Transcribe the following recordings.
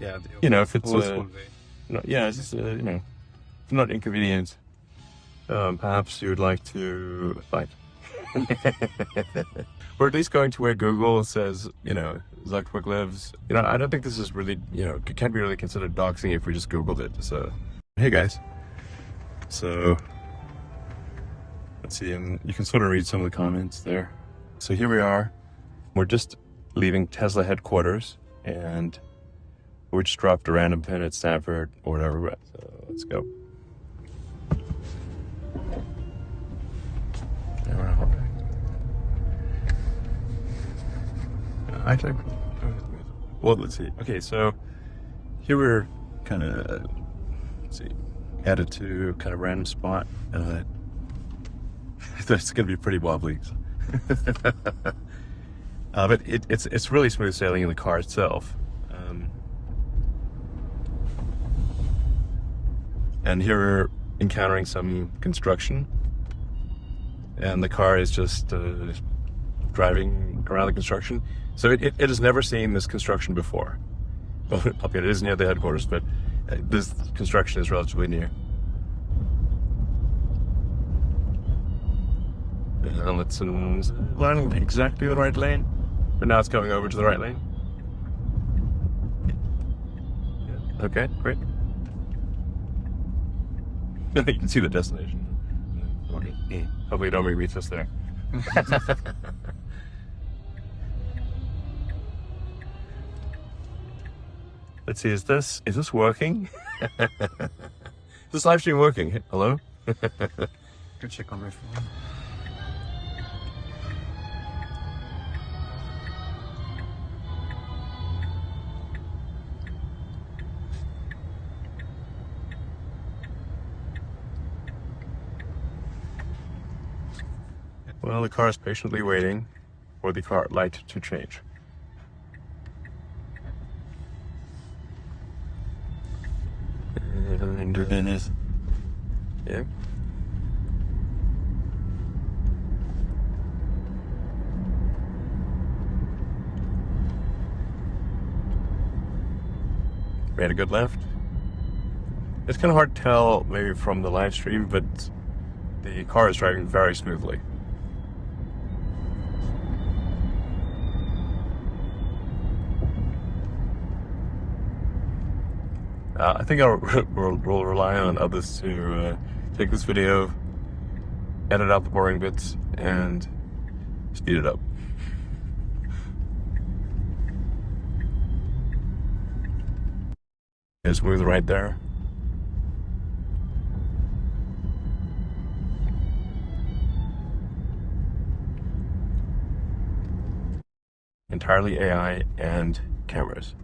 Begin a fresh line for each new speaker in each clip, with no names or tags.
Yeah,
You know, if it's
one way.
yeah, it's just you know, if not inconvenient. Perhaps you would like to like, or at least going to where Google says, you know, Zuckerberg lives. You know, I don't think this is really, you know, it can't be really considered doxing if we just Googled it. So, hey guys. So, let's see, and you can sort of read some of the comments there. So here we are. We're just leaving Tesla headquarters, and we just dropped a random pin at Stanford or whatever. So let's go. Actually, well, let's see. Okay, so here we're kind of, let's see, headed to kind of random spot. That's going to be pretty wobbly. But it's really smooth sailing in the car itself. And here we're encountering some construction, and the car is just driving around the construction. So it has never seen this construction before. Well, it is near the headquarters, but this construction is relatively near. And it's in exactly the right lane, but now it's coming over to the right lane. Okay, great. You can see the destination. Hopefully, don't meet us there. Let's see, is this working? Is this live stream working? Hello?
Go check on my phone.
Well, the car is patiently waiting for the car light to change. Yeah. Made a good left. It's kind of hard to tell maybe from the live stream, but the car is driving very smoothly. I think we'll rely on others to take this video, edit out the boring bits, and speed it up. It's smooth right there. Entirely AI and cameras.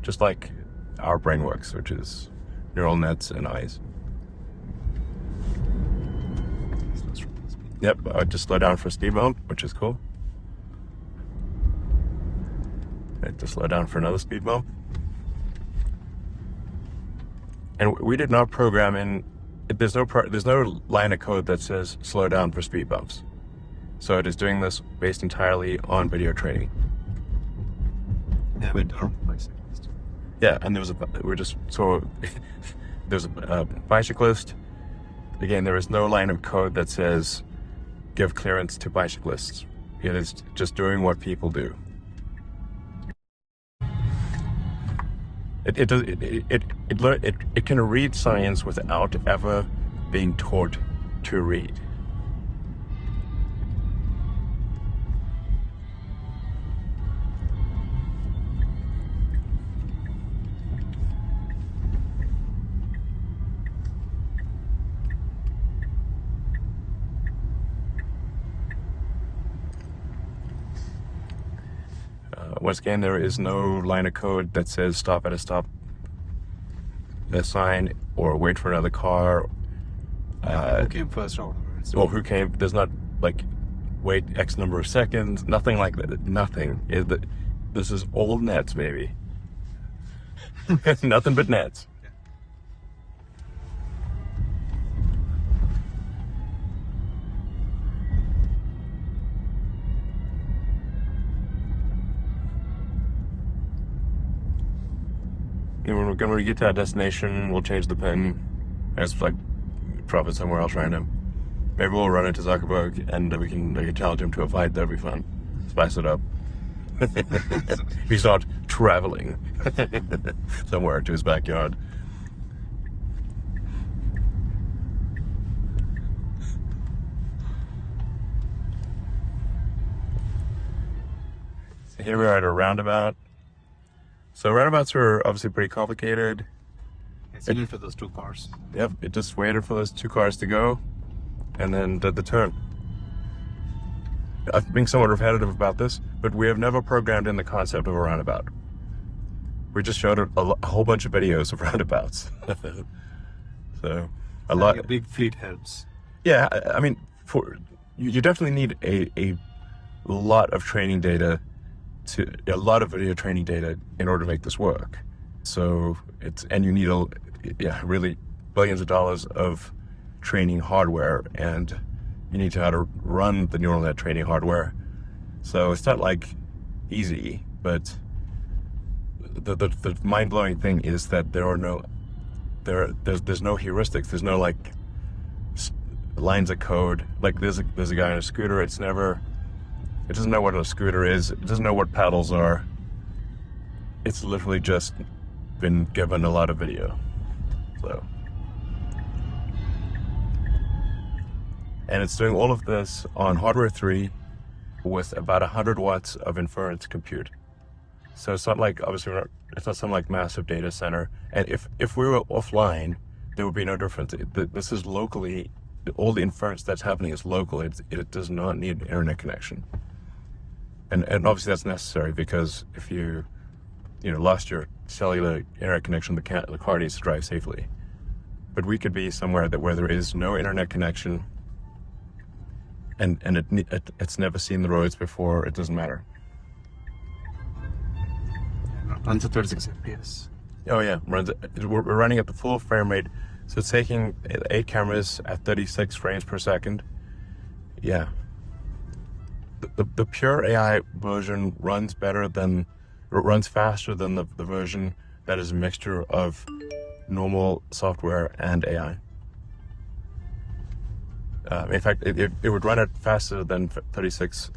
Just like our brain works, which is neural nets and eyes. Yep, I just slow down for a speed bump, which is cool. I just slow down for another speed bump. And we did not program in. There's no line of code that says slow down for speed bumps. So it is doing this based entirely on video training.
Yeah, but
yeah, and there's a bicyclist. Again, there is no line of code that says give clearance to bicyclists. It is just doing what people do. It can read science without ever being taught to read. Once again, there is no line of code that says stop at a stop sign or wait for another car.
who came first or
Or who came, there's not like wait X number of seconds, nothing like that. Nothing. This is all nets, baby. Nothing but nets. when we get to our destination, we'll change the pin. And it's like drop it somewhere else random. Maybe we'll run into Zuckerberg and we can challenge him to a fight. That'd be fun. Spice it up. We start traveling somewhere to his backyard. So here we are at a roundabout. So roundabouts are obviously pretty complicated.
It's even for those two cars.
Yep, it just waited for those two cars to go and then did the turn. I'm being somewhat repetitive about this, but we have never programmed in the concept of a roundabout. We just showed a whole bunch of videos of roundabouts. So, a lot.
A big fleet helps.
Yeah, I mean, you definitely need a lot of training data, a lot of video training data in order to make this work. So and you need really billions of dollars of training hardware, and you need to know how to run the neural net training hardware. So it's not like easy, but the mind-blowing thing is that there's no heuristics. There's no like lines of code. Like there's a guy on a scooter. It doesn't know what a scooter is. It doesn't know what paddles are. It's literally just been given a lot of video. So. And it's doing all of this on hardware 3 with about 100 watts of inference compute. So it's not like, obviously, it's not some like massive data center. And if we were offline, there would be no difference. This is locally, all the inference that's happening is local. It does not need an internet connection. And obviously that's necessary because if you lost your cellular internet connection, the car needs to drive safely. But we could be somewhere where there is no internet connection, and it's never seen the roads before. It doesn't matter.
Runs at 36 FPS.
Oh yeah, we're running at the full frame rate, so it's taking 8 cameras at 36 frames per second. Yeah. The pure AI version runs faster than the version that is a mixture of normal software and AI. In fact, it would run it faster than 36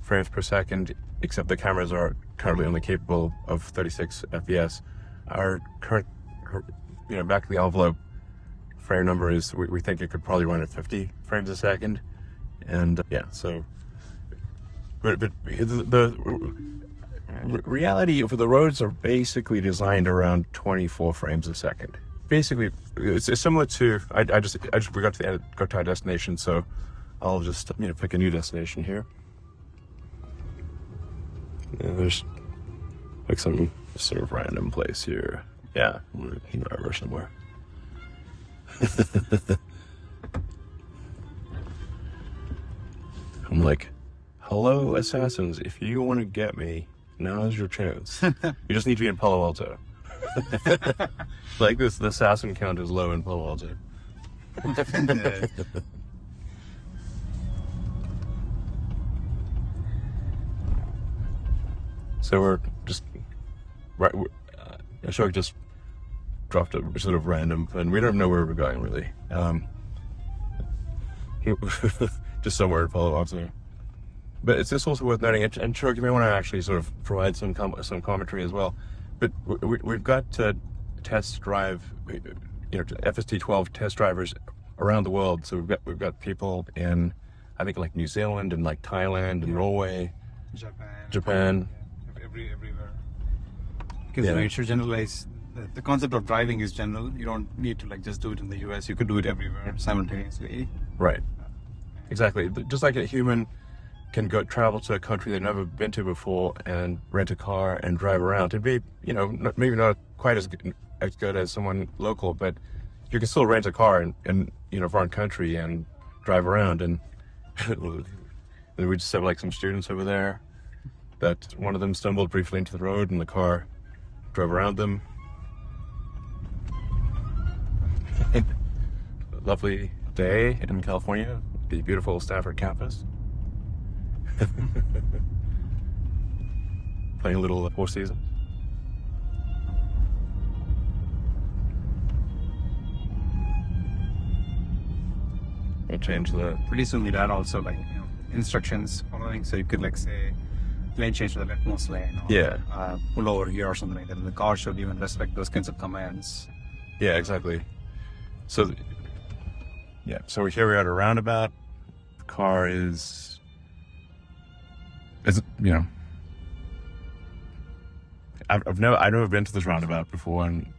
frames per second, except the cameras are currently only capable of 36 FPS. Our current, back of the envelope frame number is, we think it could probably run at 50 frames a second. And yeah, so, but the reality for the roads are basically designed around 24 frames a second. Basically, it's similar to, we got to our destination, so I'll just, pick a new destination here. Yeah, there's like some sort of random place here. Yeah, wherever somewhere. I'm like, hello, assassins. If you want to get me, now's your chance. You just need to be in Palo Alto. Like the assassin count is low in Palo Alto. So we're just right. Ashok just dropped a sort of random, and we don't know where we're going really. Just somewhere in Palo Alto. But it's just also worth noting, and Ashok, you may want to actually sort of provide some commentary as well. But we've got test drive, FSD 12 test drivers around the world. So we've got people in, I think, like New Zealand and like Thailand and Norway, Japan.
Everywhere. Because it should generalize. The concept of driving is general. You don't need to just do it in the US. You could do it everywhere simultaneously. Right.
Exactly. Just like a human can go travel to a country they've never been to before and rent a car and drive around. It'd be, maybe not quite as good as someone local, but you can still rent a car in a foreign country and drive around. And we just have like some students over there that one of them stumbled briefly into the road and the car drove around them. Lovely day in California, the beautiful Stanford campus. Playing a little Four Seasons. change the...
Pretty soon we'd add also like, instructions following. So you could like say, lane change to the leftmost lane. Or, pull over here or something like that. And the car should even respect those kinds of commands.
Yeah, exactly. So, so here we're at a roundabout. The car is I've never been to this roundabout before, and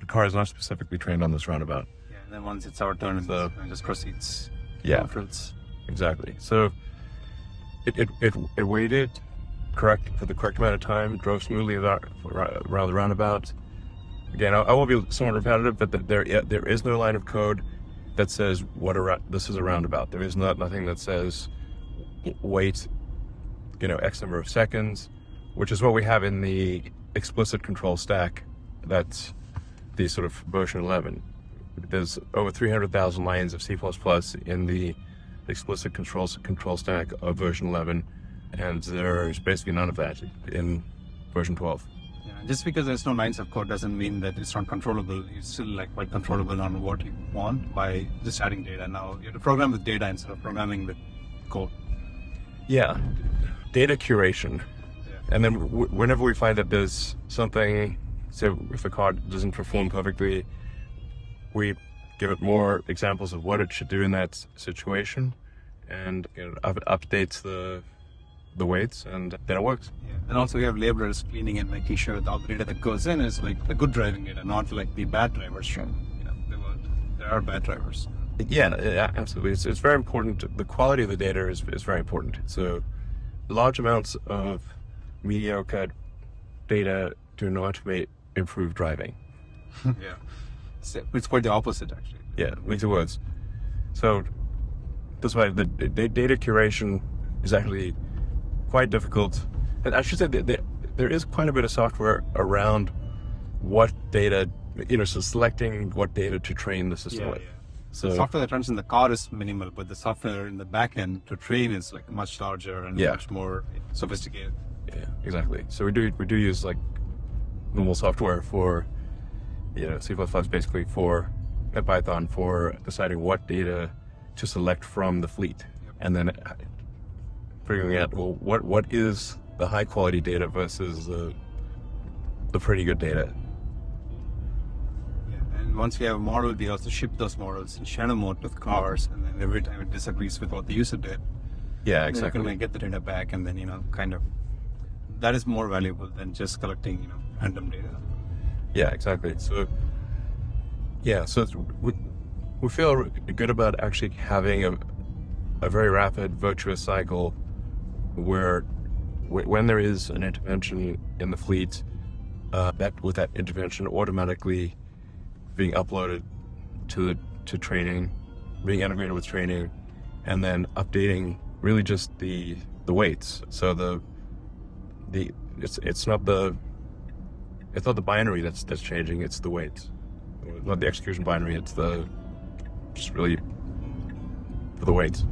the car is not specifically trained on this roundabout.
Yeah, and then once it's our turn, it just proceeds.
Yeah, exactly. So it waited for the correct amount of time, drove smoothly around the roundabout. Again, I will be somewhat repetitive, but there is no line of code that says this is a roundabout. There is nothing that says wait, X number of seconds, which is what we have in the explicit control stack. That's the sort of version 11. There's over 300,000 lines of C++ in the explicit control stack of version 11, and there's basically none of that in version 12.
Yeah, just because there's no lines of code doesn't mean that it's not controllable. It's still like quite controllable on what you want by just adding data. Now you have to program with data instead of programming with code.
Yeah, data curation. And then whenever we find that there's something, so if a car doesn't perform perfectly, we give it more examples of what it should do in that situation, and it updates the weights, and then it works.
Yeah. And also we have laborers cleaning and making sure that all the data that goes in is like the good driving data, not like the bad drivers from the world. There are bad drivers.
Yeah, absolutely. It's very important. The quality of the data is very important. So large amounts of mediocre data do not improve driving.
Yeah. It's quite the opposite, actually.
Yeah, makes it worse. So that's why the data curation is actually quite difficult. And I should say that there is quite a bit of software around what data, so selecting what data to train the system with. So
the software that runs in the car is minimal, but the software in the back end to train is like much larger and much more sophisticated.
Yeah, exactly. So we do use like normal software for C++ basically for Python for deciding what data to select from the fleet, and then figuring out what is the high quality data versus the pretty good data.
And once we have a model, we also ship those models in shadow mode with cars, and then every time it disagrees with what the user did,
exactly,
then you can get the data back, and then kind of that is more valuable than just collecting random data.
Yeah, exactly. So we feel good about actually having a very rapid virtuous cycle where when there is an intervention in the fleet, with that intervention automatically being uploaded to training, being integrated with training, and then updating really just the weights. So it's not the binary that's changing, it's the weights. Not the execution binary, it's just really for the weights.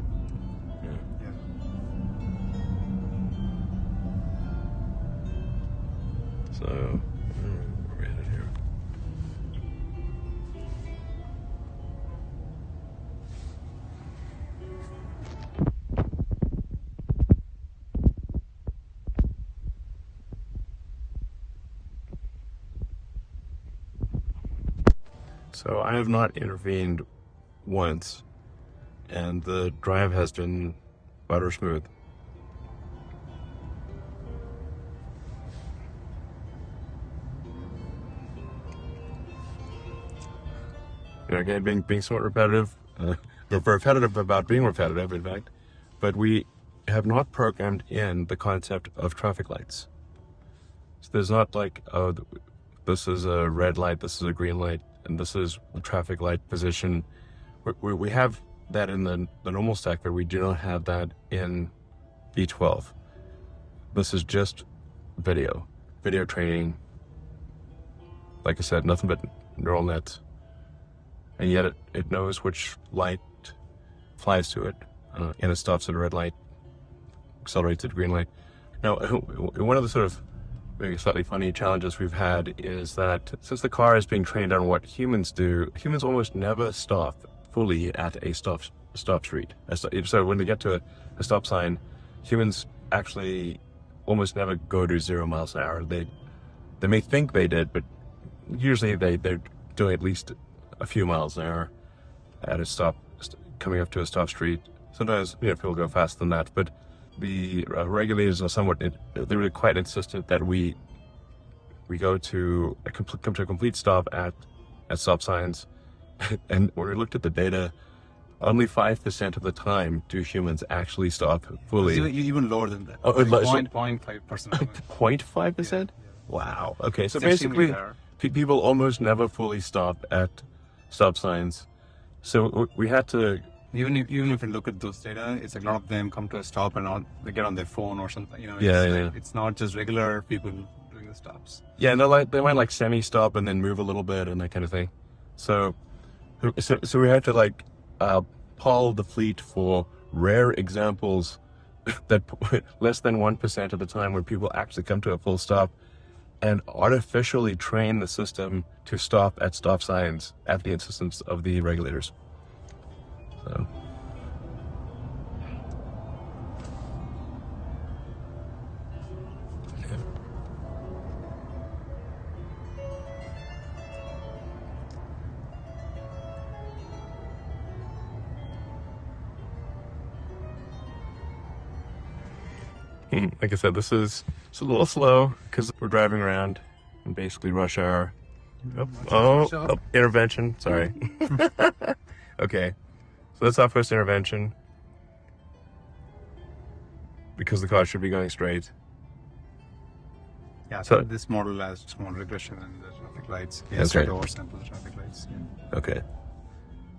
So, where are we headed here? So I have not intervened once, and the drive has been butter smooth. Again, being somewhat repetitive, we're repetitive about being repetitive, in fact, but we have not programmed in the concept of traffic lights. So there's not like, oh, this is a red light, this is a green light, and this is the traffic light position. We have that in the normal stack, but we do not have that in v12. This is just video training. Like I said, nothing but neural nets. And yet it knows which light flies to it, and it stops at a red light, accelerates at a green light. Now, one of the sort of maybe slightly funny challenges we've had is that since the car is being trained on what humans do, humans almost never stop fully at a stop stop street. So when they get to a stop sign, humans actually almost never go to 0 miles an hour. They may think they did, but usually they're doing at least a few miles an hour at a stop, coming up to a stop street. Sometimes people go faster than that, but the regulators are they're really quite insistent that we go to come to a complete stop at stop signs. And when we looked at the data, only 5% of the time do humans actually stop fully.
Even lower than that.
Oh,
like 0.5%.
0.5%?
Yeah.
Wow. Okay, so
It's
basically,
extremely
people almost never fully stop at stop signs. So we had to...
Even if you look at those data, it's like a lot of them come to a stop and they get on their phone or something. It's not just regular people doing the stops.
Yeah, and they might semi-stop and then move a little bit and that kind of thing. So we had to poll the fleet for rare examples that less than 1% of the time where people actually come to a full stop, and artificially train the system to stop at stop signs at the insistence of the regulators. So. Like I said, it's a little slow because we're driving around in basically rush hour. Intervention. Sorry. Okay, so that's our first intervention because the car should be going straight.
Yeah, so this model has small regression in the traffic lights. Yes, to oversample the traffic lights. Yeah.
Okay.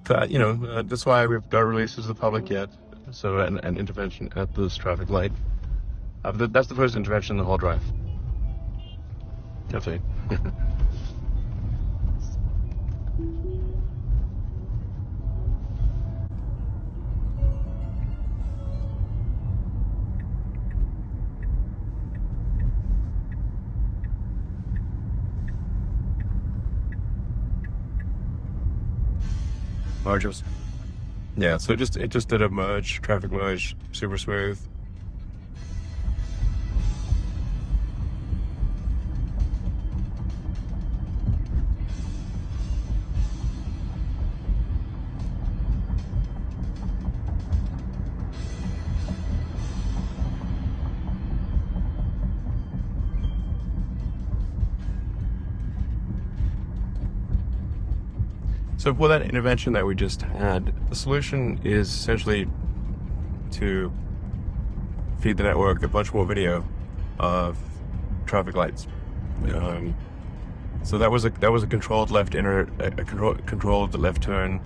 So, that's why we've got releases to the public yet. So an intervention at this traffic light. That's the first intervention in the whole drive. Definitely.
Merge.
Yeah, so it just did a merge, traffic merge, super smooth. So for that intervention that we just had, the solution is essentially to feed the network a bunch more video of traffic lights. So that was a controlled controlled left turn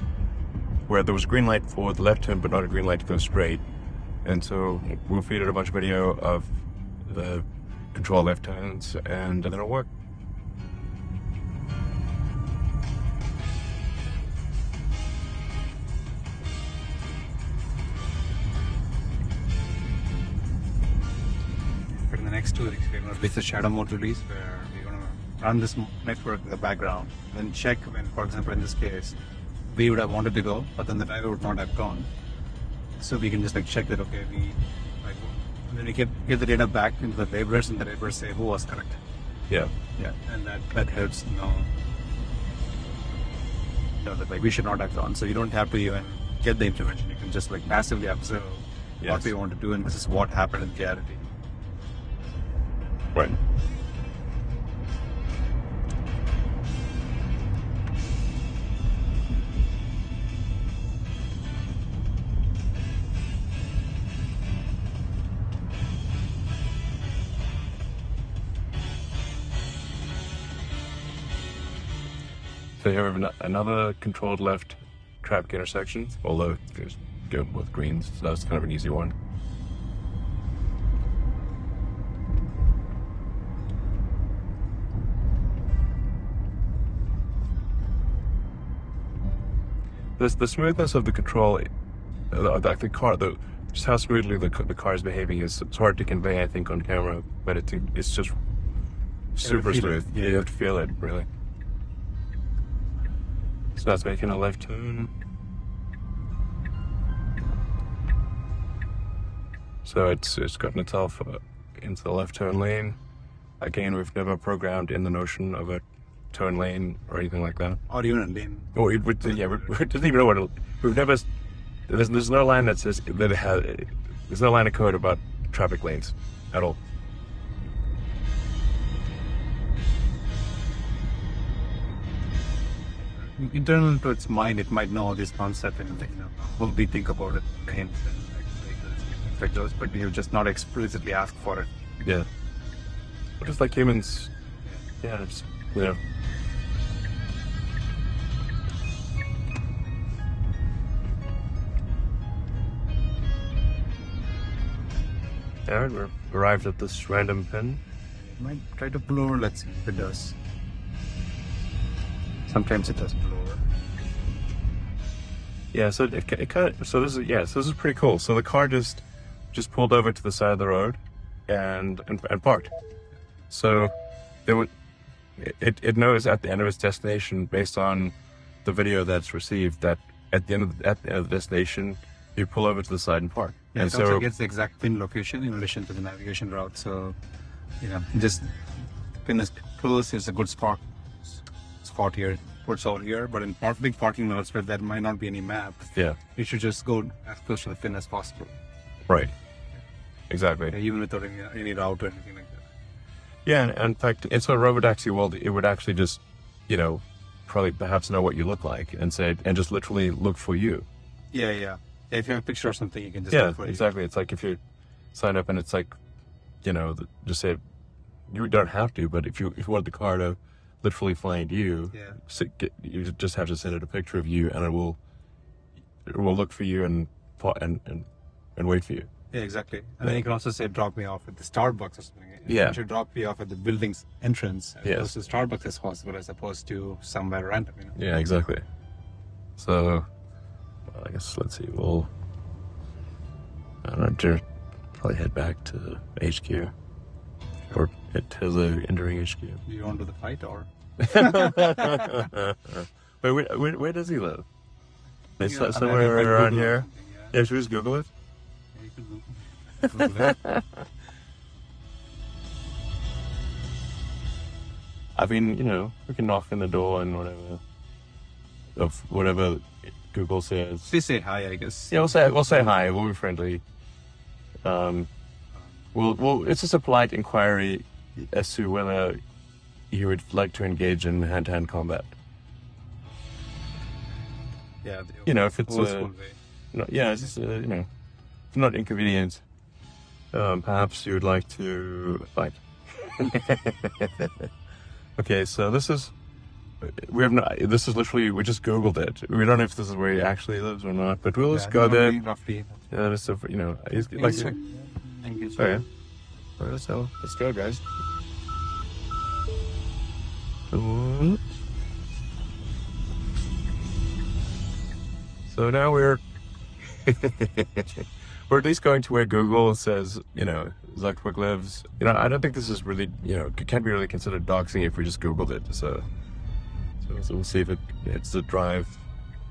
where there was a green light for the left turn, but not a green light to go straight. And so we'll feed it a bunch of video of the controlled left turns, and then it'll work.
Next 2 weeks, we're going to release a shadow mode release where we're going to run this network in the background, then check when, for example, in this case, we would have wanted to go, but then the driver would not have gone. So we can just check that, okay, and then we get the data back into the labelers, and the labelers say who was correct.
Yeah.
Yeah, and that helps that we should not have gone. So you don't have to even get the intervention. You can just passively observe what we want to do, and this is what happened in reality.
Right. So here we have another controlled left traffic intersection, although there's go with greens, so that's kind of an easy one. The smoothness of the control, the car, just how smoothly the car is behaving it's hard to convey, I think, on camera, but it's just super smooth. Yeah, you have to feel it, really. So that's making a left turn. So it's gotten itself into the left turn lane. Again, we've never programmed in the notion of a turn lane or anything like that.
Or even a lane.
Oh, we doesn't even know what we've never. There's no line that says that it has. There's no line of code about traffic lanes at all.
Internal to its mind, it might know all these concepts and will we think about it, hints and those, but we have just not explicitly asked for it.
Yeah. But just like humans, yeah, it's, you know. Alright, we're arrived at this random pin.
It might try to pull over, let's see if it does. Sometimes it does pull over.
Yeah, so it kind of, so this is pretty cool. So the car just pulled over to the side of the road and parked. So it knows at the end of its destination, based on the video that's received, that at the end of the destination you pull over to the side and park.
Yeah,
and
it also gets the exact pin location in relation to the navigation route. So, just pin is close is a good spot here. Puts over here, but in big parking lots where there might not be any map,
yeah,
you should just go as close to the pin as possible.
Right. Exactly.
Even without any route or anything like that.
Yeah, and in fact, in sort of robotaxi world, it would actually just, probably perhaps know what you look like and just literally look for you.
Yeah. If you have a picture or something, you can just look for it.
Exactly. It's like if you sign up and it's like, just say, you don't have to, but if you want the car to literally find you, you just have to send it a picture of you, and it will look for you and wait for you.
Yeah, exactly. And then you can also say, drop me off at the Starbucks or something.
Yeah.
You should drop me off at the building's entrance as
Yes.
close to Starbucks as possible, as opposed to somewhere random.
Yeah, exactly. So, well, I guess let's see. I don't know, probably head back to HQ or to the entering HQ.
Do you want to do the fight or?
Wait, where does he live? It's
Yeah,
somewhere
I mean,
around
Google
here.
it,
Yeah, should we just Google it?
Yeah, you can Google it.
I mean, we can knock on the door and whatever Google says.
Please say hi, I guess.
Yeah, we'll say hi. We'll be friendly. It's just a polite inquiry as to whether you would like to engage in hand-to-hand combat.
Yeah.
If it's
old school way.
it's just if not inconvenient, perhaps you would like to fight. Okay, so this is literally, we just Googled it. We don't know if this is where he actually lives or not, but we'll just go there.
Roughly.
Yeah, just he's like.
Thank you.
Oh yeah. All right, so let's go, guys. So now we're at least going to where Google says, Zuckerberg lives. I don't think this is really, it can't be really considered doxing if we just Googled it. So we'll see if it's the drive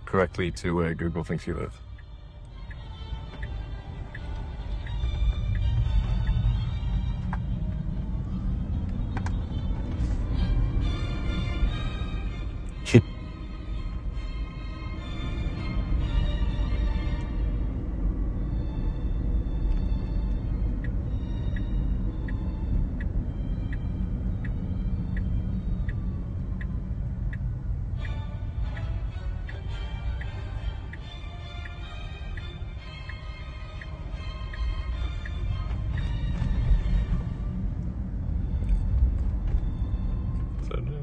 correctly to where Google thinks you live.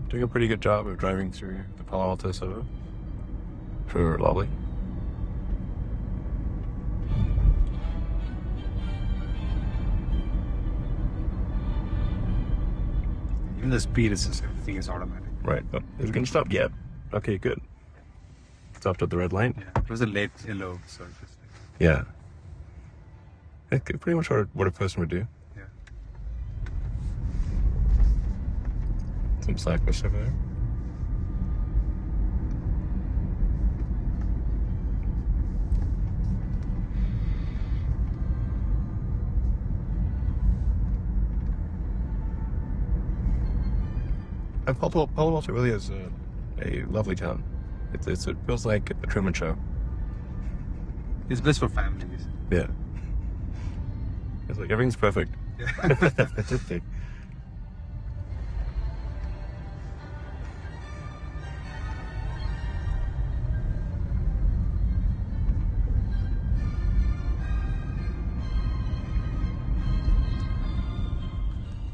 Doing a pretty good job of driving through the Palo Alto suburb. Sure, lovely.
Even the speed is just, everything is automatic.
Right. Oh, is it going to stop? Yeah. Okay, good. Stopped at the red light.
Yeah. It was a late yellow, so just
Yeah. That's pretty much what a person would do.
yeah.
Some cyclists over there. And Palo Alto really is a lovely town. It feels like a Truman Show.
It's best for families.
Yeah. It's like everything's perfect.
Yeah.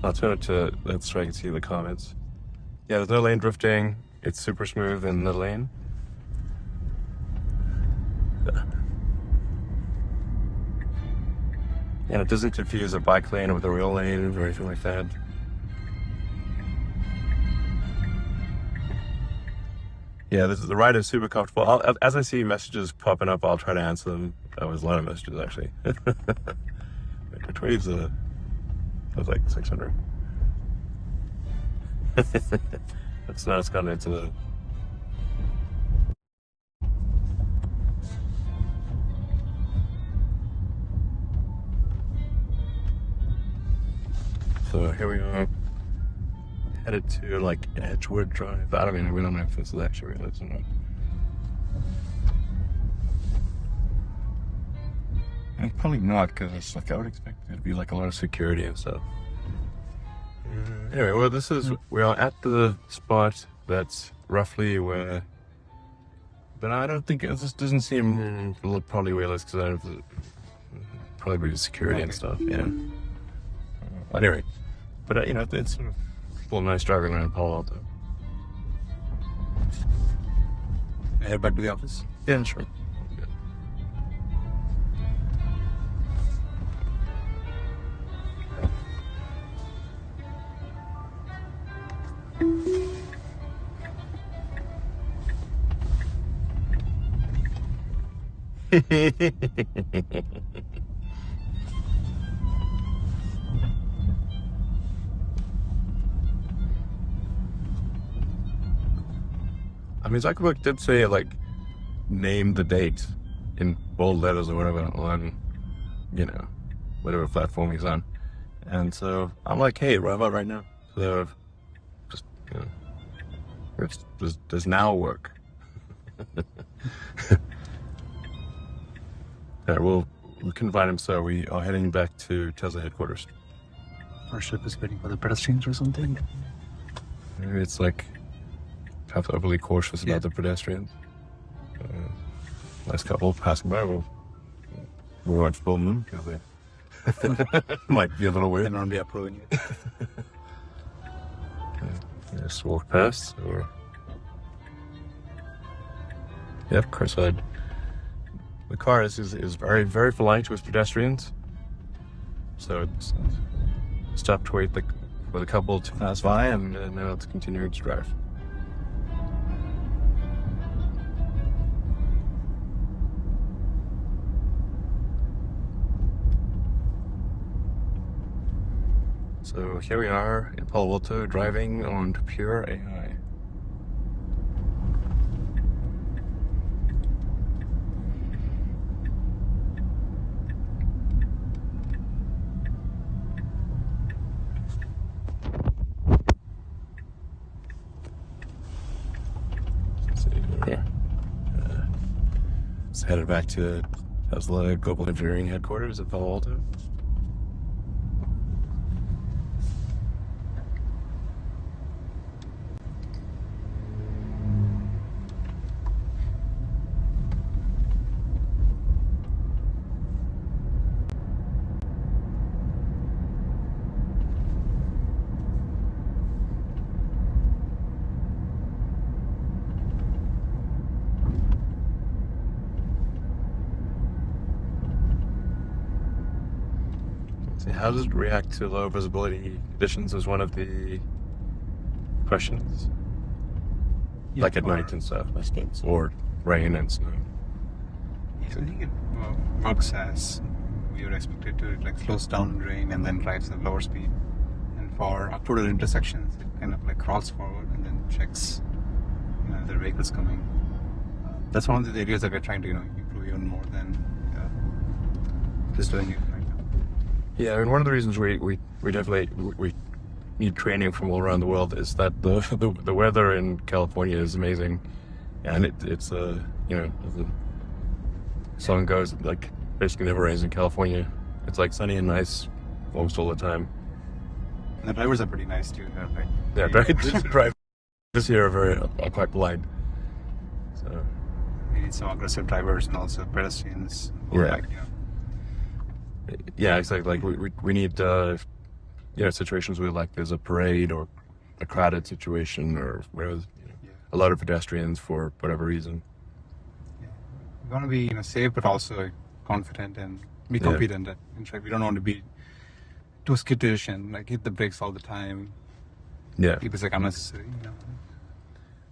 I'll turn it to, so I can see the comments. Yeah, there's no lane drifting. It's super smooth in the lane. And it doesn't confuse a bike lane with a real lane or anything like that. Yeah, the ride is super comfortable. As I see messages popping up, I'll try to answer them. That was a lot of messages, actually. Which wave's that was like 600. That's now it's gone into the. So here we are, headed to like Edgewood Drive. I don't even we don't know if this is actually real, or not. And probably not, because like I would expect there to be like a lot of security and stuff. Anyway, well, we are at the spot that's roughly where, but I don't think this doesn't seem probably where it is, because probably be security and stuff. Yeah. Anyway, but you know, it's sort of a little nice driving around Palo Alto.
Head back to the office.
Yeah, sure. I mean, Zuckerberg did say, like, name the date in bold letters or whatever on, you know, whatever platform he's on. And so I'm like, hey, right about right now. So just, you know, does now work? Yeah, we couldn't find him, so we are heading back to Tesla headquarters.
Our ship is waiting for the pedestrians or something.
Maybe it's like perhaps overly cautious about the pedestrians. Last couple passing by, we won't film them because they might be a little weird.
They're not be approving it.
Just walk past, or yep, car side. The car is very, very polite with pedestrians, so it's stopped to wait for the couple to pass by, and now it's continuing to drive. So here we are in Palo Alto, driving on pure AI. It's headed back to Tesla Global Engineering Headquarters at Palo Alto. How does it react to low visibility conditions is one of the questions.
Yeah,
like at night and stuff, I suppose, or rain and snow.
I think it works as we would expect it to. It like slows down in rain and then drives at lower speed. And for uploaded intersections, it kind of like crawls forward and then checks, you know, the vehicles coming. That's one of the areas that we're trying to, you know, improve even more than just doing it right now.
Yeah, I mean, one of the reasons we definitely need training from all around the world is that the weather in California is amazing, and it's you know, as the song goes, like basically never rains in California. It's like sunny and nice almost all the time.
And the drivers are pretty nice too. They're like,
Yeah, drivers here are quite polite. So
we need some aggressive drivers and also pedestrians.
Yeah.
Like, you know,
yeah, exactly. Like we need you know, situations where like there's a parade or a crowded situation or where there's, you know, a lot of pedestrians for whatever reason.
we want to be, you know, safe but also confident and be
Yeah.
competent. In fact, we don't want to be too skittish and like hit the brakes all the time.
Yeah,
It's like unnecessary. You know?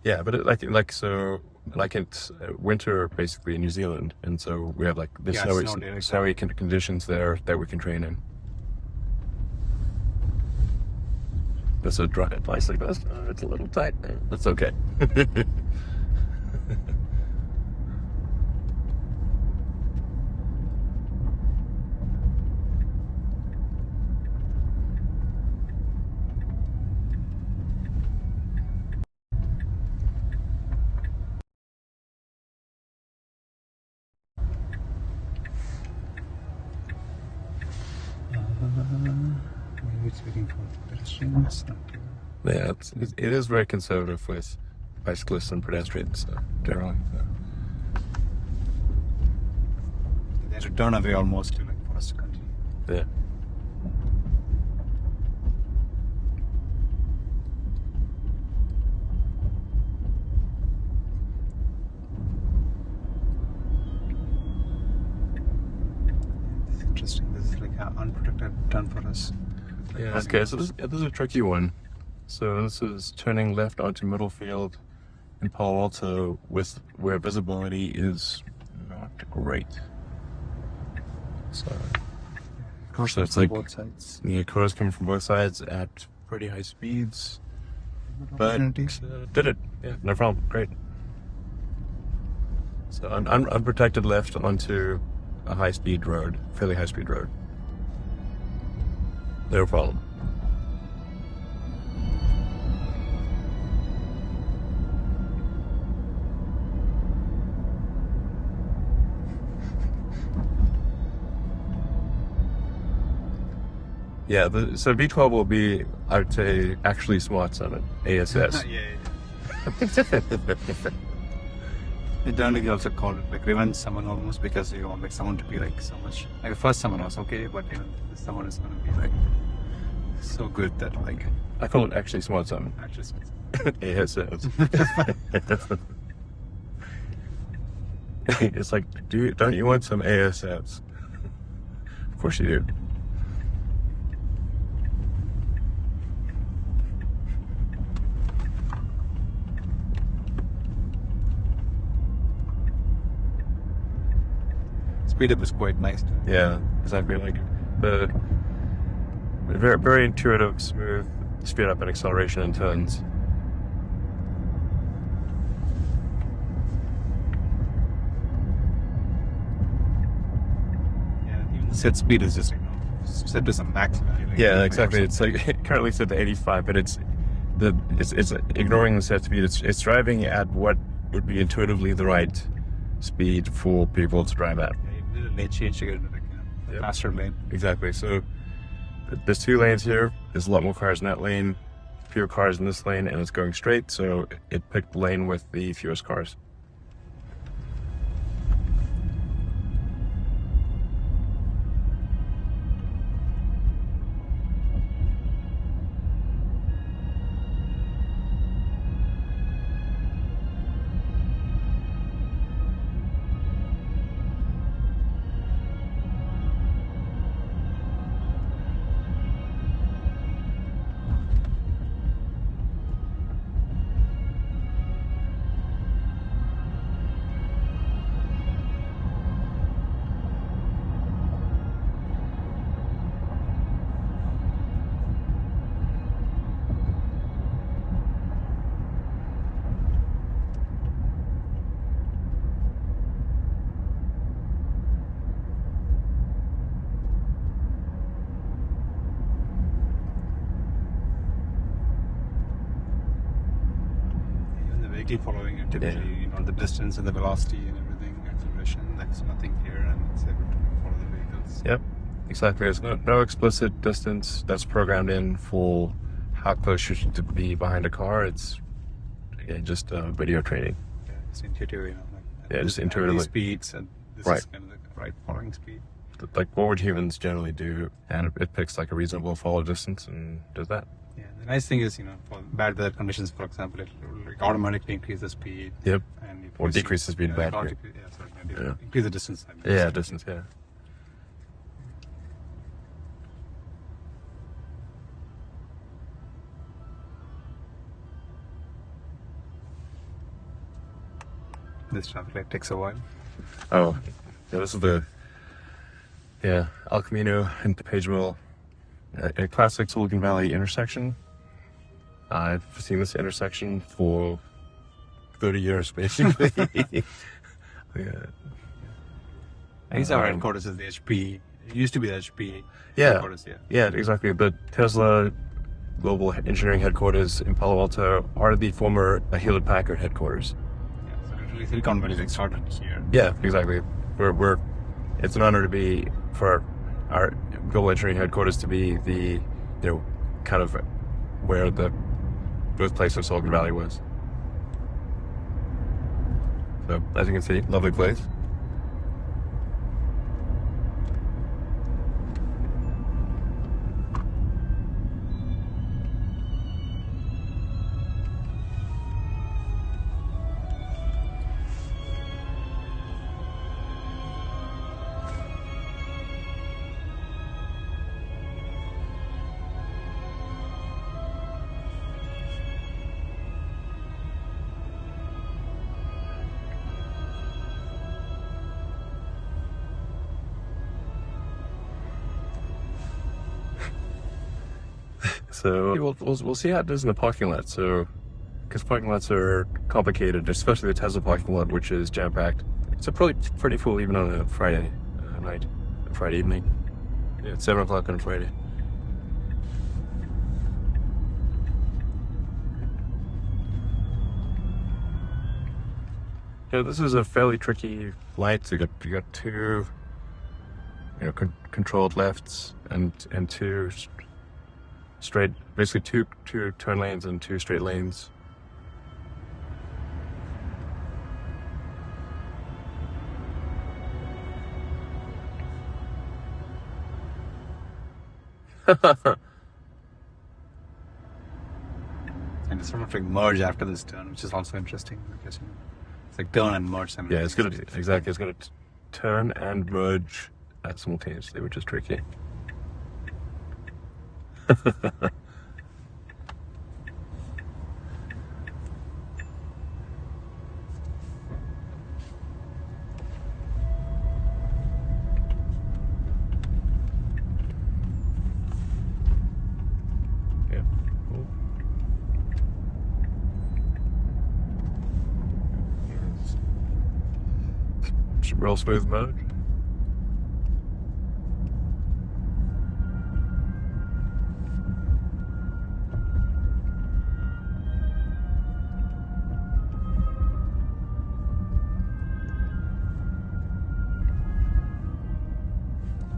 yeah, but it's winter basically in New Zealand, and so we have like the
Yeah,
snowy,
snow days.
snowy conditions there that we can train in. That's a dry advice like this. It's a little tight. That's okay.
Maybe it's waiting for pedestrians.
Yeah, it is very conservative with bicyclists and pedestrians generally. So.
They have to turn away almost to like for us to continue.
Yeah.
It's interesting. This is like an unprotected turn for us.
Yeah. Okay, so this is a tricky one. So this is turning left onto Middlefield in Palo Alto with where visibility is not great. So
Of course,
So it's like-
both sides.
the cars coming from both sides at pretty high speeds. But
Opportunities.
did it. Yeah, no problem. Great. So unprotected left onto a high-speed road, fairly high-speed road. No problem. Yeah, so V12 will be, I would say, actually smart summit, ASS.
yeah. Internally, also call it like revenge summon almost because you want like someone to be like so much. Like the first summon was okay, but you know, this summon is going to be like so good that like
I call it actually smart summit,
actually.
ASS. It's like, don't you want some ASS? Of course you do.
Speed up is quite nice.
Yeah, exactly. Like the very, very intuitive, smooth speed up and acceleration in turns.
Yeah, even the set speed is just, you know, set to some max value. Like
Yeah,
85
exactly.
or
It's like currently set to 85, but it's ignoring the set speed. It's driving at what would be intuitively the right speed for people to drive at.
something. Yeah, you did a lane change to get into like a
Yep.
faster lane.
Exactly. So there's two lanes here. There's a lot more cars in that lane, fewer cars in this lane, and it's going straight. So it picked the lane with the fewest cars.
they keep following it typically, you know, the distance and the velocity and everything, acceleration, there's nothing here, and it's able to follow the vehicles.
Yep, exactly. There's no explicit distance that's programmed in for how close you should be behind a car. It's just video training.
Yeah, it's intuitive, you know.
Yeah, just
these
intuitively.
speeds, and this
Right.
is kind of the right following speed.
Like what would humans generally do, and it picks like a reasonable follow distance and does that.
Yeah, the nice thing is, you know, for bad weather conditions, for example, it will like automatically increase the speed.
Yep.
And if
Or
you see-
decrease the speed bad. Yeah.
Increase the distance. I mean.
Yeah, distance. Yeah.
This traffic light takes a while.
Oh, yeah. This is the El Camino and Page Mill, a classic Silicon Valley intersection. I've seen this intersection for 30 years, basically. Yeah.
I guess our headquarters is the HP. It used to be the HP
Yeah.
headquarters, yeah.
Yeah, exactly. The Tesla Global Engineering Headquarters in Palo Alto are the former Hewlett Packard headquarters.
Yeah, so literally Silicon Valley like started here.
Yeah, exactly. It's an honor to be for our global engineering headquarters to be the, kind of where the birthplace of Silicon Valley was. So, as you can see, lovely place. So we'll see how it does in the parking lot. So, because parking lots are complicated, especially the Tesla parking lot, which is jam packed. So probably pretty full even on a Friday night, Friday evening. Yeah, it's 7 o'clock on a Friday. Yeah, this is a fairly tricky light. So you got two, controlled lefts and two straight, basically two turn lanes and two straight lanes.
And it's sort of like merge after this turn, which is also interesting because it's like turn and merge.
Yeah, it's gonna exactly. It's gonna turn and merge simultaneously, which is tricky. Yeah. Cool. Real smooth mode.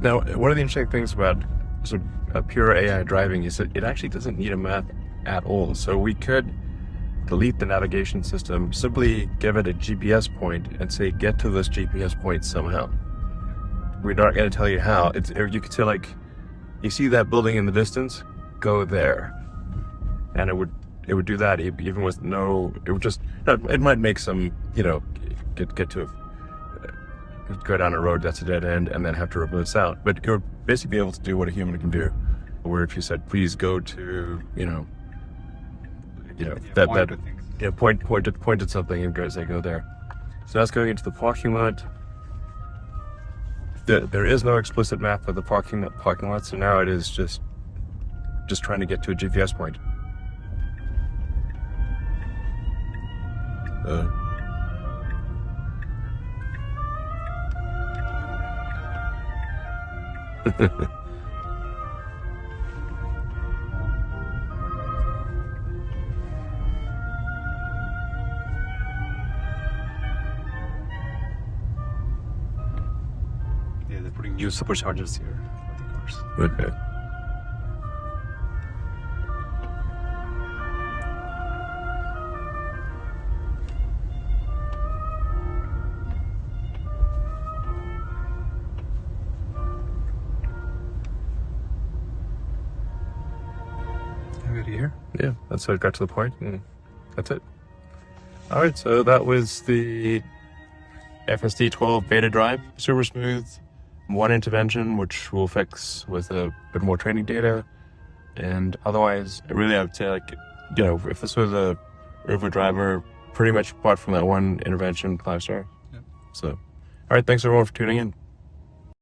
Now, one of the interesting things about sort of pure AI driving is that it actually doesn't need a map at all. So we could delete the navigation system, simply give it a GPS point and say, get to this GPS point somehow. We're not going to tell you how. You could say, like, you see that building in the distance? Go there. And it would do that even with it might make some, get to go down a road that's a dead end and then have to reverse out. But you're basically able to do what a human can do. Where if you said, please go to, point at something and go there. So that's going into the parking lot. There is no explicit map of the parking lot, so now it is just trying to get to a GPS point.
they're putting new superchargers here for the cars.
Okay.
We're here.
Yeah, that's how it got to the point, and that's it. All right, so that was the FSD 12 beta drive. Super smooth. One intervention, which we'll fix with a bit more training data. And otherwise, really, I would say, like, you know, if this was a Rover driver, pretty much apart from that one intervention, 5-star.
Yep.
So, all right, thanks everyone for tuning in.